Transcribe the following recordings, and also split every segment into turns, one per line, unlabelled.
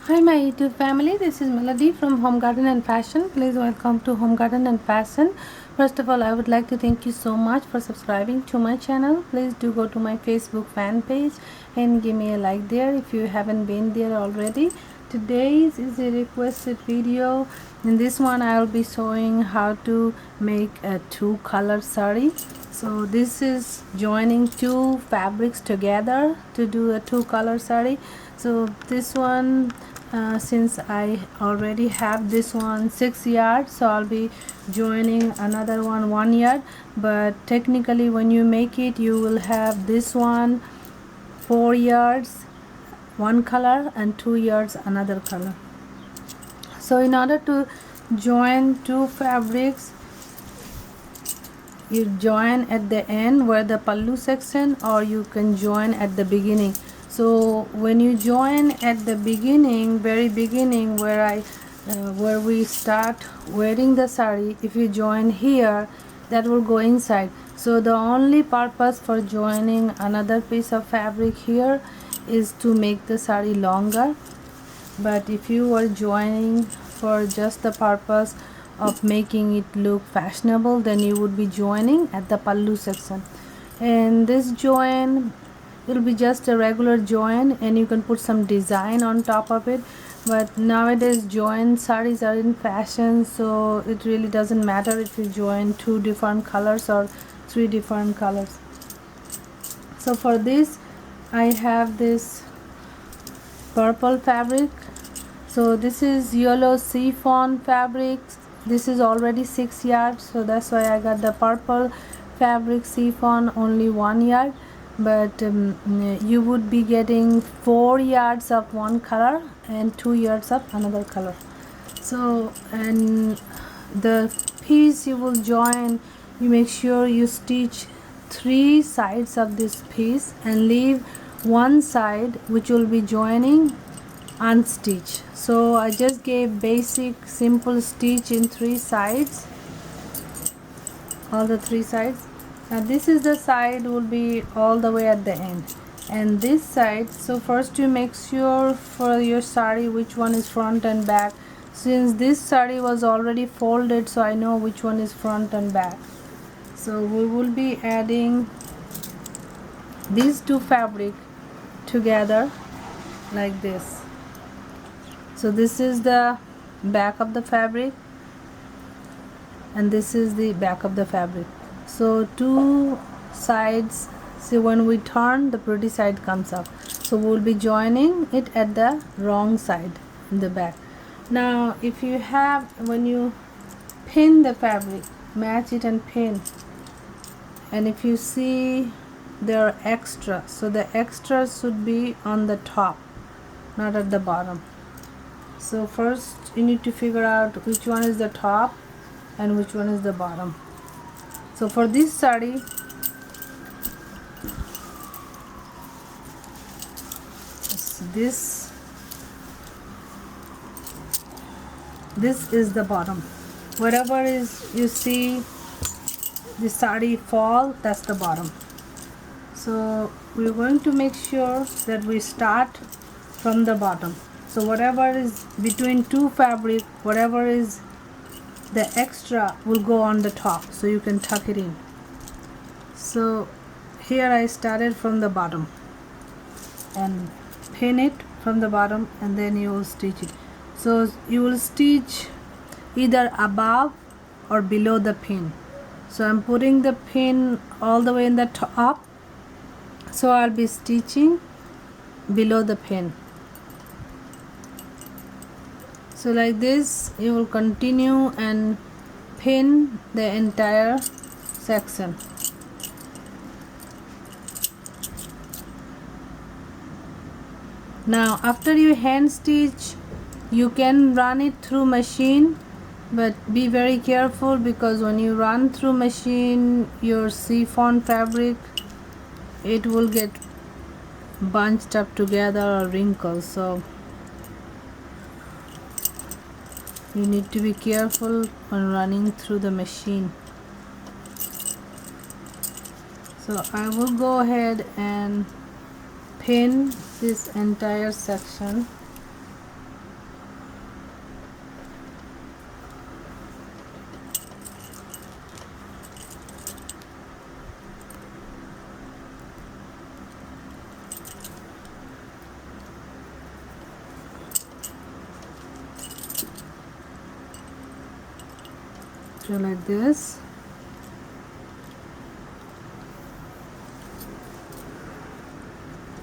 Hi my YouTube family, this is Melody from Home Garden and Fashion. Please welcome to Home Garden and Fashion. First of all, I would like to thank you so much for subscribing to my channel. Please do go to my Facebook fan page and give me a like there if you haven't been there already. Today's is a requested video. In this one I will be showing how to make a two color sari. So this is joining two fabrics together to do a two color sari. So this one, since I already have this one 6 yards, so I'll be joining another one 1 yard, but technically when you make it you will have this one 4 yards one color and 2 yards another color. So in order to join two fabrics, you join at the end where the pallu section, or you can join at the beginning. So when you join at the beginning, very beginning, where we start wearing the sari, if you join here, that will go inside. So the only purpose for joining another piece of fabric here is to make the sari longer. But if you are joining for just the purpose of making it look fashionable, then you would be joining at the pallu section. And this join will be just a regular join, and you can put some design on top of it. But nowadays join saris are in fashion, so it really doesn't matter if you join two different colors or three different colors. So for this I have this purple fabric. So this is yellow chiffon fabric. This is already 6 yards, so that's why I got the purple fabric chiffon only 1 yard. But you would be getting 4 yards of one color and 2 yards of another color. So, and the piece you will join, you make sure you stitch 3 sides of this piece and leave one side which will be joining unstitched. So I just gave basic simple stitch in 3 sides, all the 3 sides. Now this is the side will be all the way at the end, and this side, so first you make sure for your sari which one is front and back. Since this sari was already folded, so I know which one is front and back. So we will be adding these two fabric together like this. So this is the back of the fabric and this is the back of the fabric. So two sides, see when we turn, the pretty side comes up. So we'll be joining it at the wrong side in the back. Now if you have, when you pin the fabric, match it and pin, and if you see there are extra, so the extras should be on the top, not at the bottom. So first you need to figure out which one is the top and which one is the bottom. So for this sari, this is the bottom. Whatever is you see the sari fall, that's the bottom. So we're going to make sure that we start from the bottom. So whatever is between two fabric, whatever is the extra will go on the top, so you can tuck it in. So here I started from the bottom and pin it from the bottom, and then you will stitch it. So you will stitch either above or below the pin. So I'm putting the pin all the way in the top, so I'll be stitching below the pin. So like this you will continue and pin the entire section. Now after you hand stitch, you can run it through machine, but be very careful, because when you run through machine your chiffon fabric, it will get bunched up together or wrinkles. So you need to be careful when running through the machine. So I will go ahead and pin this entire section. So like this.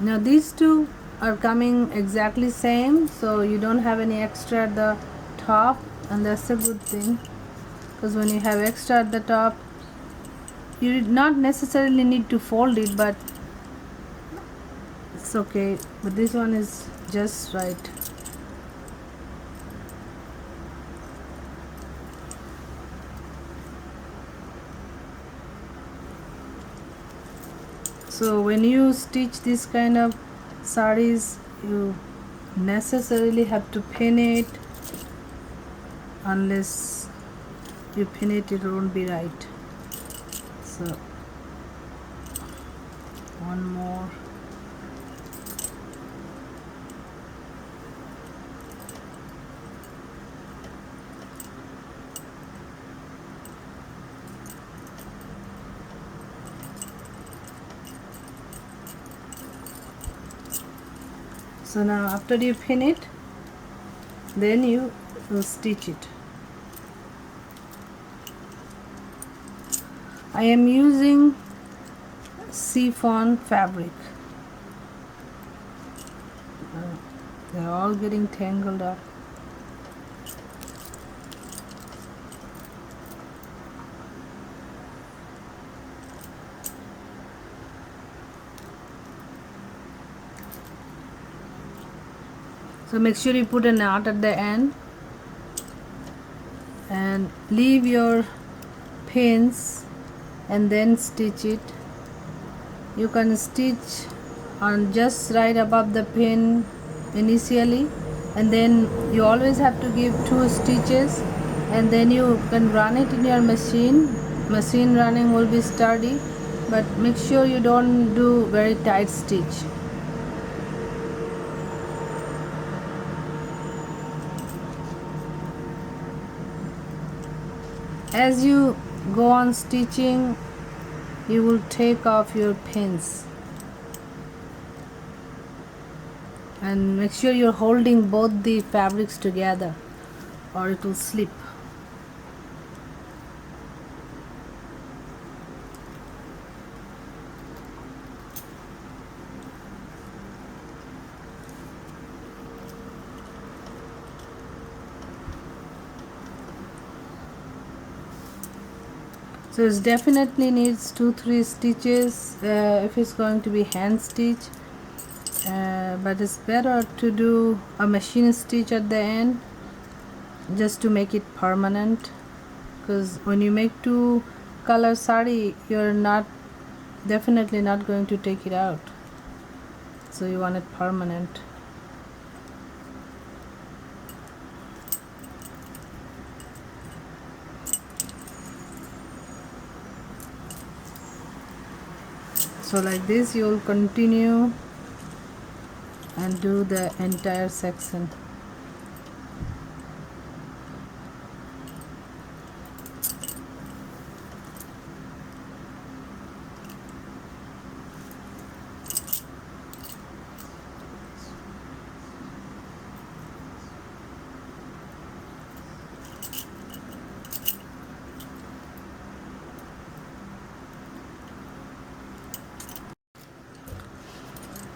Now these two are coming exactly same, so you don't have any extra at the top, and that's a good thing, because when you have extra at the top, you not necessarily need to fold it, but it's okay. But this one is just right. So when you stitch this kind of sarees, you necessarily have to pin it. Unless you pin it, it won't be right. So one more. So now after you pin it, then you will stitch it. I am using chiffon fabric. They're all getting tangled up. So make sure you put a knot at the end and leave your pins and then stitch it. You can stitch on just right above the pin initially, and then you always have to give 2 stitches, and then you can run it in your machine. Machine running will be sturdy, but make sure you don't do very tight stitch. As you go on stitching, you will take off your pins, and make sure you're holding both the fabrics together or it will slip. So it definitely needs 2-3 stitches if it's going to be hand stitch, but it's better to do a machine stitch at the end just to make it permanent, because when you make 2 color sari, you're definitely not going to take it out, so you want it permanent. So like this you will continue and do the entire section.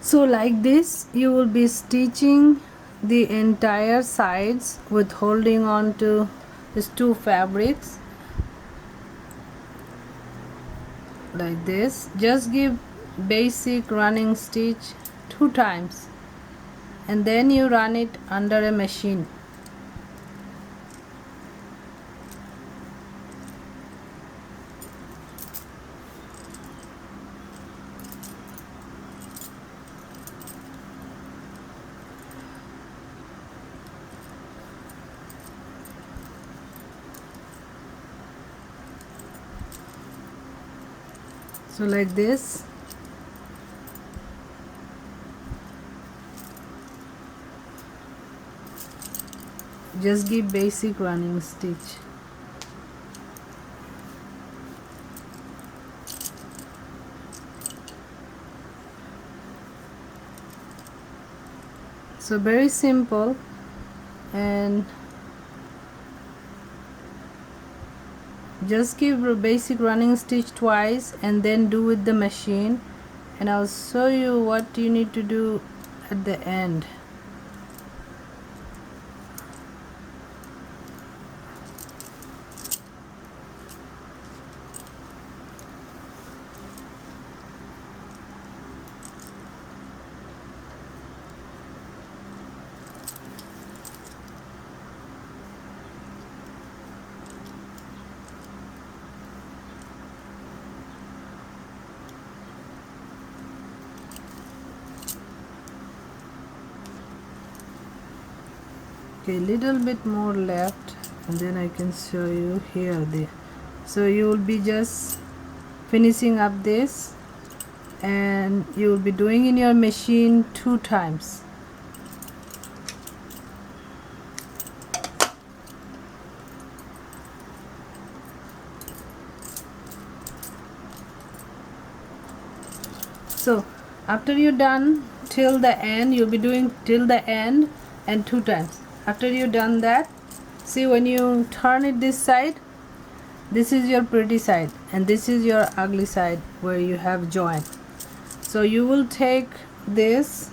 So like this you will be stitching the entire sides with holding on to these 2 fabrics like this. Just give basic running stitch 2 times, and then you run it under a machine. So like this. Just give basic running stitch. So very simple, and just give basic running stitch twice and then do with the machine, and I'll show you what you need to do at the end. Okay, little bit more left, and then I can show you here. So you will be just finishing up this, and you will be doing in your machine 2 times. So after you're done till the end, you'll be doing till the end and 2 times. After you've done that, see, when you turn it this side, this is your pretty side and this is your ugly side where you have join. So you will take this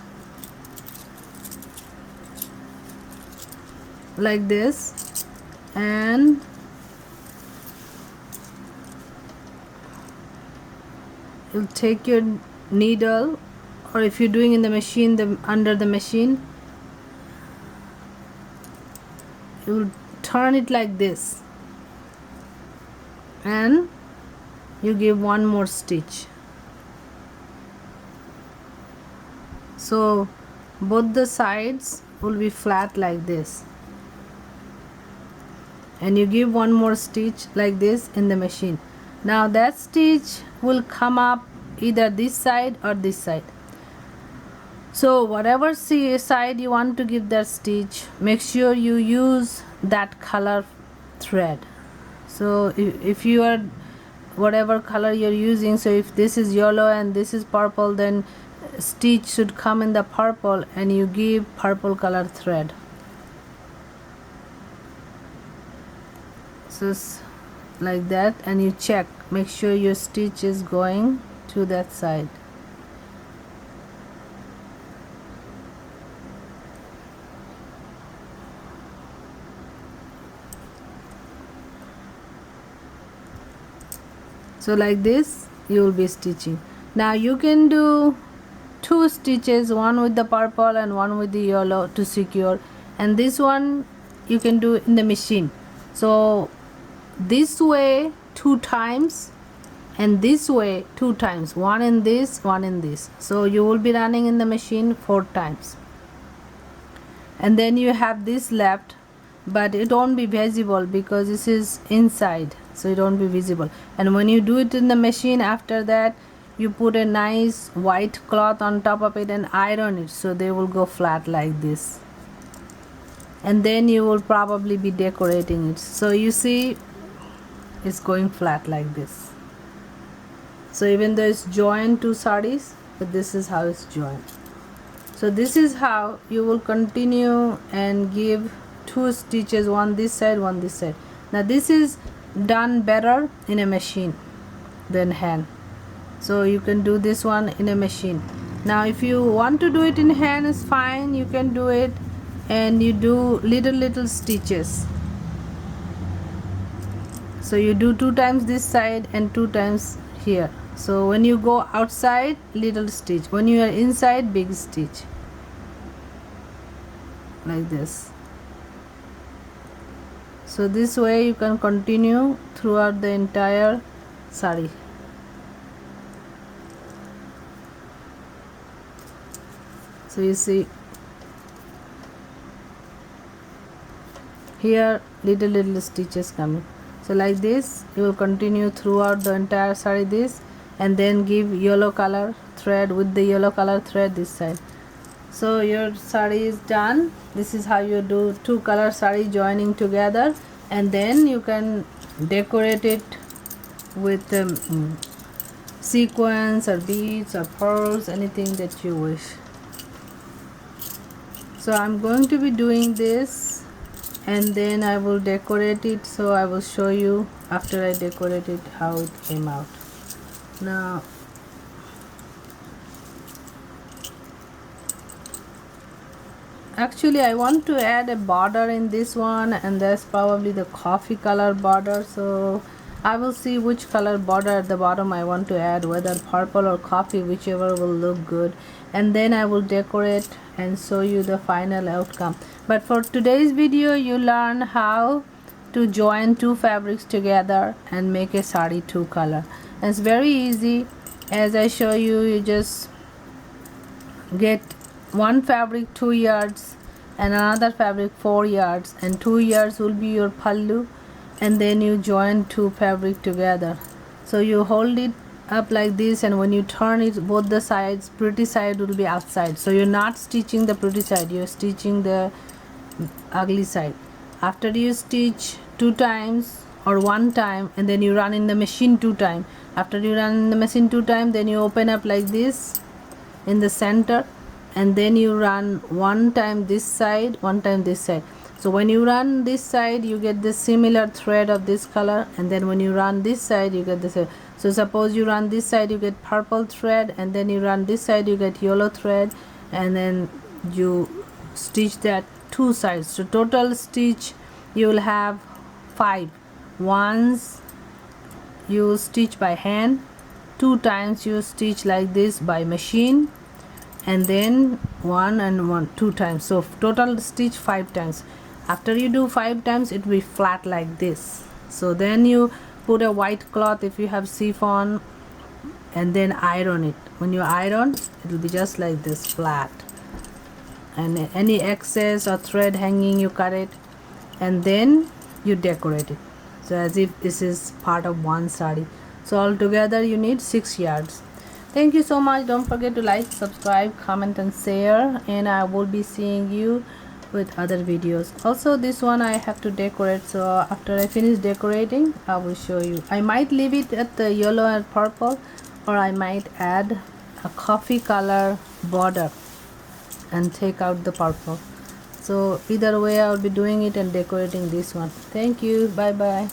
like this, and you'll take your needle, or if you're doing in the machine, under the machine, you'll turn it like this and you give one more stitch. So both the sides will be flat like this, and you give one more stitch like this in the machine. Now that stitch will come up either this side or this side. So whatever side you want to give that stitch, make sure you use that color thread. So if you are whatever color you're using, so if this is yellow and this is purple, then stitch should come in the purple and you give purple color thread. So like that, and you check, make sure your stitch is going to that side. So like this you will be stitching. Now you can do 2 stitches, one with the purple and one with the yellow to secure, and this one you can do in the machine. So this way 2 times and this way 2 times, one in this, one in this. So you will be running in the machine 4 times, and then you have this left, but it won't be visible because this is inside, so it won't be visible. And when you do it in the machine, after that you put a nice white cloth on top of it and iron it, so they will go flat like this, and then you will probably be decorating it. So you see it's going flat like this. So even though it's joined to sarees, but this is how it's joined. So this is how you will continue and give 2 stitches, one this side, one this side. Now this is done better in a machine than hand, so you can do this one in a machine. Now if you want to do it in hand, is fine, you can do it, and you do little stitches. So you do 2 times this side and 2 times here. So when you go outside, little stitch, when you are inside, big stitch, like this. So this way you can continue throughout the entire saree. So you see here little stitches coming. So like this you will continue throughout the entire saree, this, and then give yellow color thread with the yellow color thread this side. So your saree is done. This is how you do 2 color saree joining together, and then you can decorate it with sequins or beads or pearls, anything that you wish. So I'm going to be doing this and then I will decorate it. So I will show you after I decorate it how it came out. Now actually I want to add a border in this one, and that's probably the coffee color border. So I will see which color border at the bottom I want to add, whether purple or coffee, whichever will look good, and then I will decorate and show you the final outcome. But for today's video you learn how to join two fabrics together and make a sari two color. And it's very easy. As I show you, you just get one fabric 2 yards and another fabric 4 yards, and 2 yards will be your pallu, and then you join two fabric together. So you hold it up like this, and when you turn it, both the sides, pretty side will be outside. So you're not stitching the pretty side, you're stitching the ugly side. After you stitch 2 times or 1 time, and then you run in the machine 2 times. After you run in the machine 2 times, then you open up like this in the center, and then you run 1 time this side, 1 time this side. So when you run this side, you get the similar thread of this color, and then when you run this side, you get this. So suppose you run this side, you get purple thread, and then you run this side, you get yellow thread, and then you stitch that 2 sides. So total stitch you will have 5. Once you stitch by hand, 2 times you stitch like this by machine, and then 1 and 1 2 times. So total stitch 5 times. After you do 5 times, it will be flat like this. So then you put a white cloth if you have chiffon, and then iron it. When you iron, it will be just like this, flat. And any excess or thread hanging, you cut it, and then you decorate it, so as if this is part of one sari. So altogether you need 6 yards. Thank you so much. Don't forget to like, subscribe, comment and share, and I will be seeing you with other videos. Also this one I have to decorate, so after I finish decorating I will show you. I might leave it at the yellow and purple, or I might add a coffee color border and take out the purple. So either way I will be doing it and decorating this one. Thank you. Bye bye.